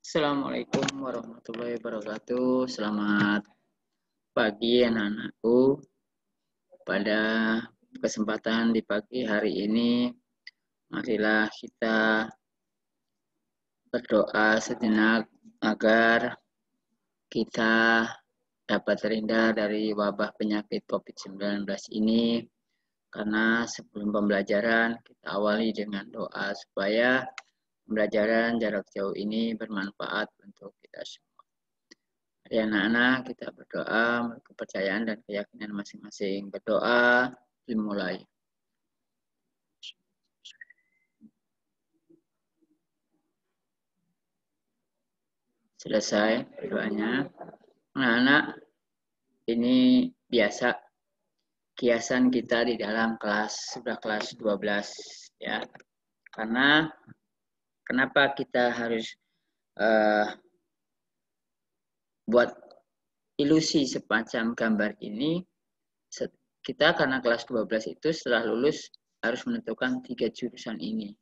Assalamualaikum warahmatullahi wabarakatuh. Selamat pagi anak-anakku. Pada kesempatan di pagi hari ini, marilah kita berdoa sejenak agar kita dapat terhindar dari wabah penyakit COVID-19 ini. Karena sebelum pembelajaran, kita awali dengan doa supaya pembelajaran jarak jauh ini bermanfaat untuk kita semua. Mari anak-anak kita berdoa, kepercayaan dan keyakinan masing-masing. Berdoa, dimulai. Selesai berdoanya. Anak-anak, ini biasa kiasan kita di dalam kelas, sudah kelas 12 ya. Karena kenapa kita harus buat ilusi semacam gambar ini? Kita karena kelas 12 itu setelah lulus harus menentukan 3 jurusan ini.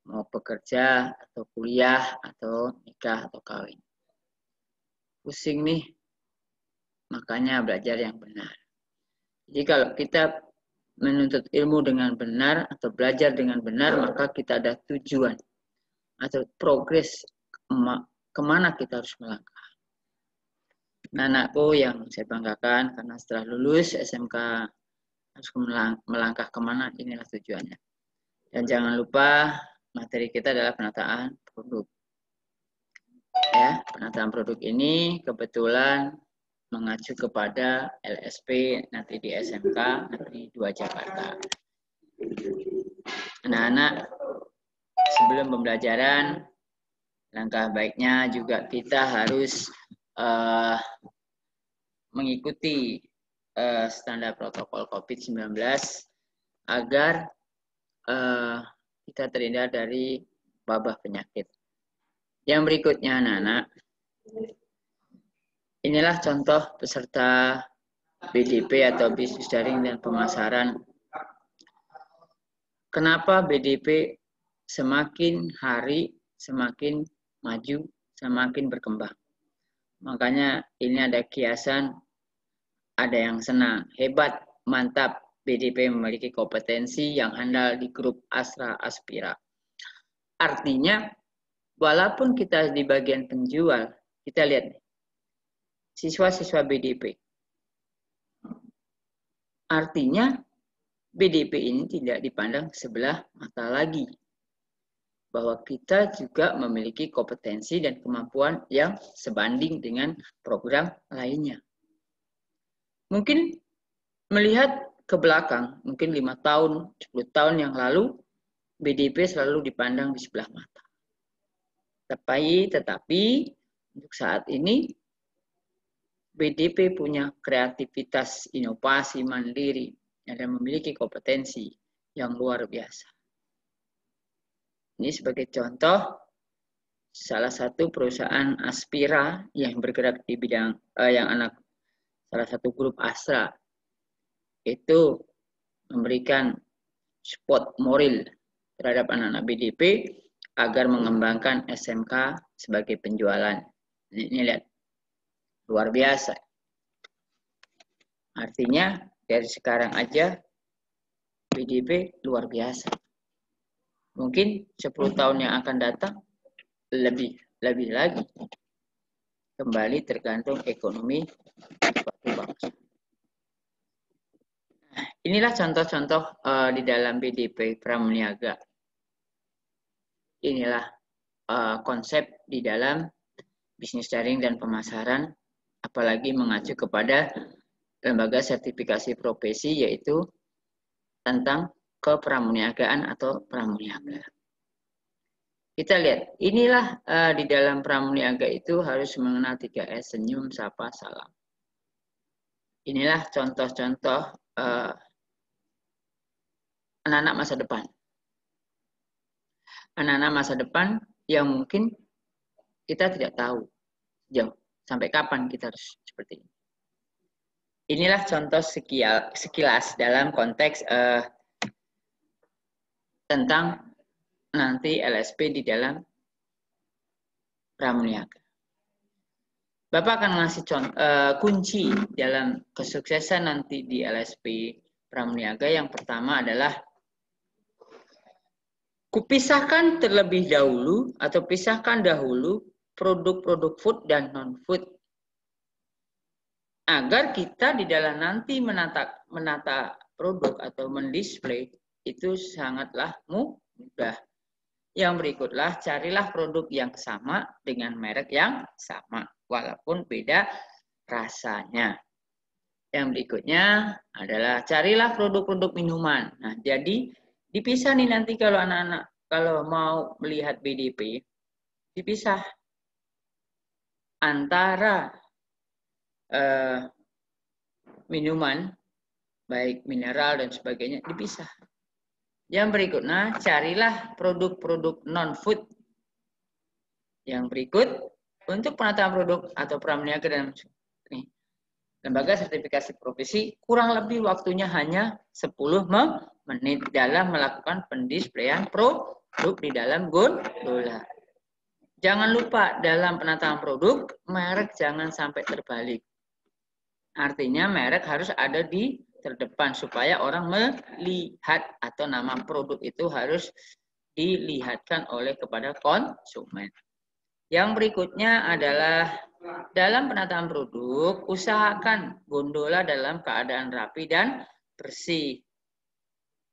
Mau bekerja, atau kuliah, atau nikah, atau kawin. Pusing nih, makanya belajar yang benar. Jadi kalau kita menuntut ilmu dengan benar, atau belajar dengan benar, maka kita ada tujuan, atau progres kemana kita harus melangkah. Nah, anakku yang saya banggakan, karena setelah lulus SMK harus melangkah kemana, inilah tujuannya. Dan jangan lupa, materi kita adalah penataan produk. Ya, penataan produk ini kebetulan mengacu kepada LSP nanti di SMK Negeri 2 Jakarta. Anak-anak, sebelum pembelajaran, langkah baiknya juga kita harus mengikuti standar protokol COVID-19 agar kita terhindar dari wabah penyakit. Yang berikutnya anak-anak, inilah contoh peserta BDP atau bisnis daring dan pemasaran. Kenapa BDP semakin hari semakin maju, semakin berkembang. Makanya ini ada kiasan, ada yang senang, hebat, mantap, BDP memiliki kompetensi yang andal di grup Astra Aspira. Artinya, walaupun kita di bagian penjual, kita lihat nih, siswa-siswa BDP. Artinya, BDP ini tidak dipandang sebelah mata lagi. Bahwa kita juga memiliki kompetensi dan kemampuan yang sebanding dengan program lainnya. Mungkin melihat ke belakang, mungkin 5 tahun, 10 tahun yang lalu, BDP selalu dipandang di sebelah mata. Tetapi untuk saat ini, BDP punya kreativitas, inovasi, mandiri, dan memiliki kompetensi yang luar biasa. Ini sebagai contoh, salah satu perusahaan Aspira yang bergerak di bidang, salah satu grup Astra, itu memberikan support moral terhadap anak-anak BDP agar mengembangkan SMK sebagai penjualan. Ini lihat, luar biasa. Artinya dari sekarang aja BDP luar biasa. Mungkin 10 tahun yang akan datang lebih lagi. Kembali tergantung ekonomi suatu bangsa. Inilah contoh-contoh di dalam BDP Pramuniaga. Inilah konsep di dalam bisnis daring dan pemasaran, apalagi mengacu kepada lembaga sertifikasi profesi, yaitu tentang kepramuniagaan atau pramuniaga. Kita lihat, inilah di dalam pramuniaga itu harus mengenal 3S, senyum, sapa, salam. Inilah contoh-contoh anak-anak masa depan. Anak-anak masa depan yang mungkin kita tidak tahu jauh sampai kapan kita harus seperti ini. Inilah contoh sekilas dalam konteks tentang nanti LSP di dalam pramuniaga. Bapak akan ngasih kunci dalam kesuksesan nanti di LSP pramuniaga. Yang pertama adalah kupisahkan terlebih dahulu atau pisahkan dahulu produk-produk food dan non-food. Agar kita di dalam nanti menata produk atau mendisplay itu sangatlah mudah. Yang berikutlah, carilah produk yang sama dengan merek yang sama, walaupun beda rasanya. Yang berikutnya adalah carilah produk-produk minuman. Nah, jadi dipisah nih nanti kalau anak-anak kalau mau melihat BDP, dipisah antara minuman, baik mineral dan sebagainya, dipisah. Yang berikutnya, carilah produk-produk non-food. Yang berikut, untuk penataan produk atau pramuniaga dalam lembaga sertifikasi profesi, kurang lebih waktunya hanya 10 menit dalam melakukan pendisplayan produk di dalam gondola. Jangan lupa dalam penataan produk, merek jangan sampai terbalik. Artinya merek harus ada di terdepan supaya orang melihat atau nama produk itu harus dilihatkan oleh kepada konsumen. Yang berikutnya adalah dalam penataan produk, usahakan gondola dalam keadaan rapi dan bersih.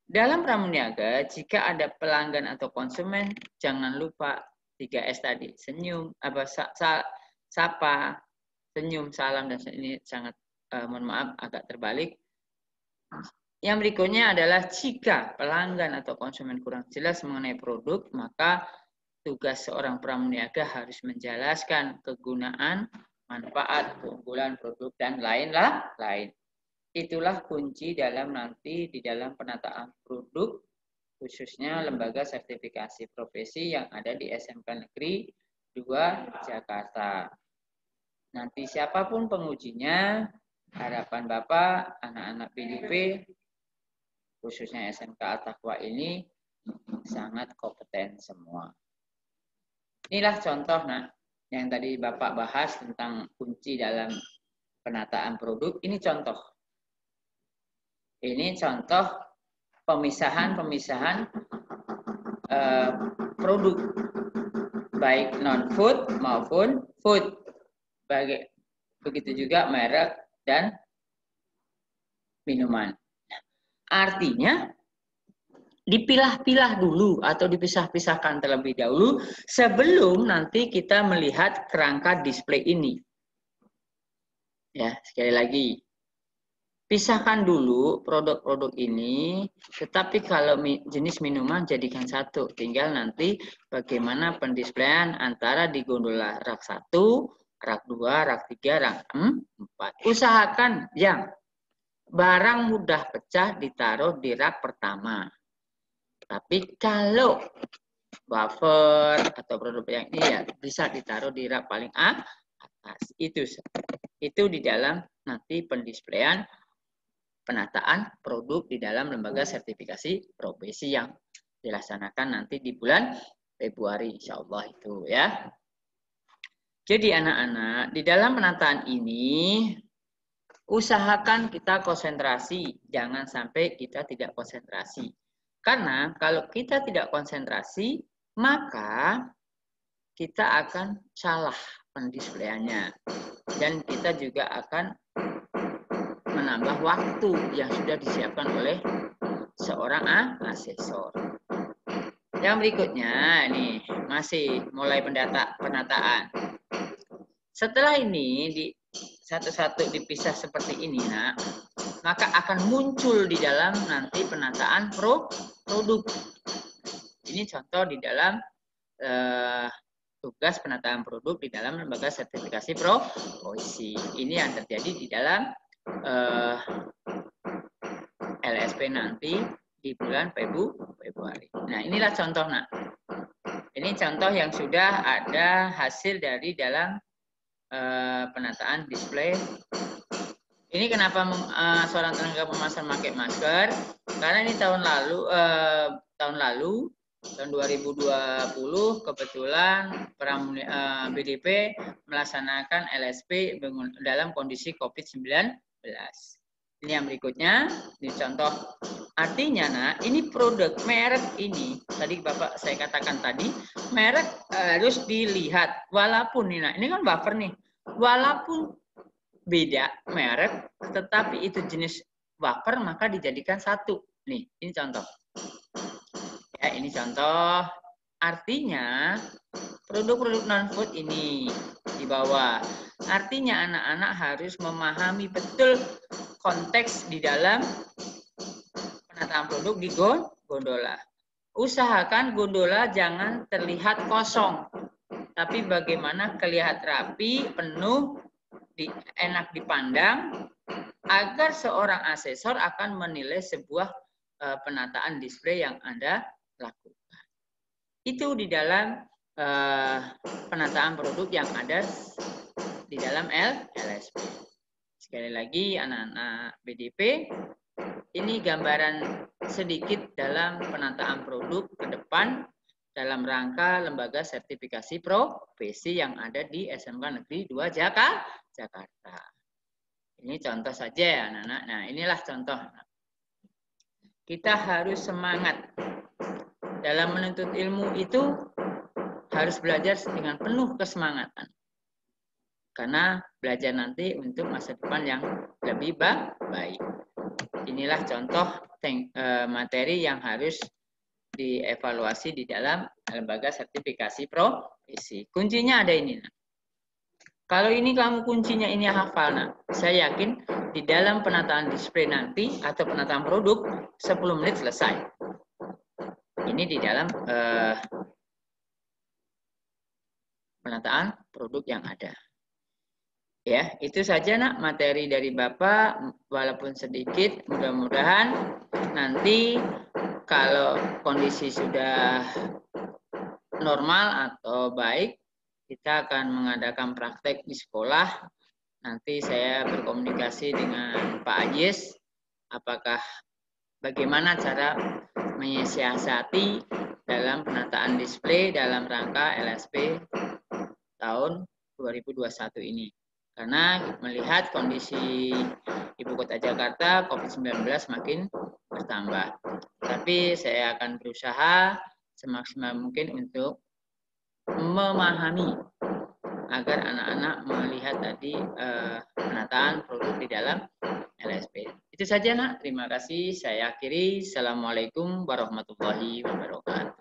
Dalam pramuniaga, jika ada pelanggan atau konsumen, jangan lupa 3S tadi, senyum, sapa, senyum, salam, dan ini sangat mohon maaf agak terbalik. Yang berikutnya adalah jika pelanggan atau konsumen kurang jelas mengenai produk, maka tugas seorang pramuniaga harus menjelaskan kegunaan, manfaat, keunggulan produk, dan lain-lain. Itulah kunci dalam nanti di dalam penataan produk, khususnya lembaga sertifikasi profesi yang ada di SMK Negeri 2 Jakarta. Nanti siapapun pengujinya, harapan Bapak, anak-anak BDP, khususnya SMK Al-Taqwa ini sangat kompeten semua. Inilah contoh yang tadi Bapak bahas tentang kunci dalam penataan produk. Ini contoh. Ini contoh pemisahan produk baik non-food maupun food. Begitu juga merek dan minuman. Artinya dipilah-pilah dulu atau dipisah-pisahkan terlebih dahulu sebelum nanti kita melihat kerangka display ini. Ya, sekali lagi. Pisahkan dulu produk-produk ini, tetapi kalau jenis minuman jadikan satu. Tinggal nanti bagaimana pendisplayan antara di gondola rak 1, rak 2, rak 3, rak 4. Usahakan yang barang mudah pecah ditaruh di rak pertama. Tapi kalau wafer atau produk yang ini ya bisa ditaruh di rak paling atas. Itu di dalam nanti pendisplayan penataan produk di dalam lembaga sertifikasi profesi yang dilaksanakan nanti di bulan Februari insya Allah itu ya. Jadi anak-anak di dalam penataan ini usahakan kita konsentrasi, jangan sampai kita tidak konsentrasi. Karena kalau kita tidak konsentrasi, maka kita akan salah pendisplayannya. Dan kita juga akan menambah waktu yang sudah disiapkan oleh seorang asesor. Yang berikutnya, ini masih mulai penataan. Setelah ini satu-satu dipisah seperti ini, maka akan muncul di dalam nanti penataan produk. Ini contoh di dalam tugas penataan produk di dalam lembaga sertifikasi profesi. Ini yang terjadi di dalam LSP nanti di bulan Februari. Nah, inilah contoh, Ini contoh yang sudah ada hasil dari dalam penataan display. Ini kenapa seorang tenaga pemasaran pakai masker? Karena ini tahun lalu Tahun 2020 kebetulan BDP melaksanakan LSP dalam kondisi COVID-19. Ini yang berikutnya, ini contoh. Artinya, nah, ini produk merek ini, tadi Bapak saya katakan tadi, merek harus dilihat. Walaupun ini kan buffer nih, walaupun beda merek, tetapi itu jenis buffer, maka dijadikan satu. Nih, ini contoh. Ya, ini contoh. Artinya, produk-produk non-food ini di bawah. Artinya anak-anak harus memahami betul konteks di dalam penataan produk di gondola. Usahakan gondola jangan terlihat kosong, tapi bagaimana kelihatan rapi, penuh, enak dipandang, agar seorang asesor akan menilai sebuah penataan display yang Anda lakukan. Itu di dalam penataan produk yang ada di dalam LSP. Sekali lagi anak-anak BDP, ini gambaran sedikit dalam penataan produk ke depan dalam rangka lembaga sertifikasi profesi yang ada di SMK Negeri 2 Jakarta. Ini contoh saja ya anak-anak. Nah, inilah contoh. Kita harus semangat. Dalam menuntut ilmu itu harus belajar dengan penuh kesemangatan. Karena belajar nanti untuk masa depan yang lebih baik. Inilah contoh materi yang harus dievaluasi di dalam lembaga sertifikasi profesi. Kuncinya ada ini. Kalau ini kamu kuncinya ini hafal, saya yakin di dalam penataan display nanti atau penataan produk 10 menit selesai. Ini di dalam penataan produk yang ada. Ya, itu saja materi dari Bapak, walaupun sedikit, mudah-mudahan nanti kalau kondisi sudah normal atau baik, kita akan mengadakan praktek di sekolah. Nanti saya berkomunikasi dengan Pak Ajis, apakah bagaimana cara menyiasati dalam penataan display dalam rangka LSP tahun 2021 ini. Karena melihat kondisi Ibu Kota Jakarta COVID-19 makin bertambah. Tapi saya akan berusaha semaksimal mungkin untuk memahami agar anak-anak melihat tadi penataan produk di dalam LSP. Itu saja Terima kasih. Saya akhiri. Assalamualaikum warahmatullahi wabarakatuh.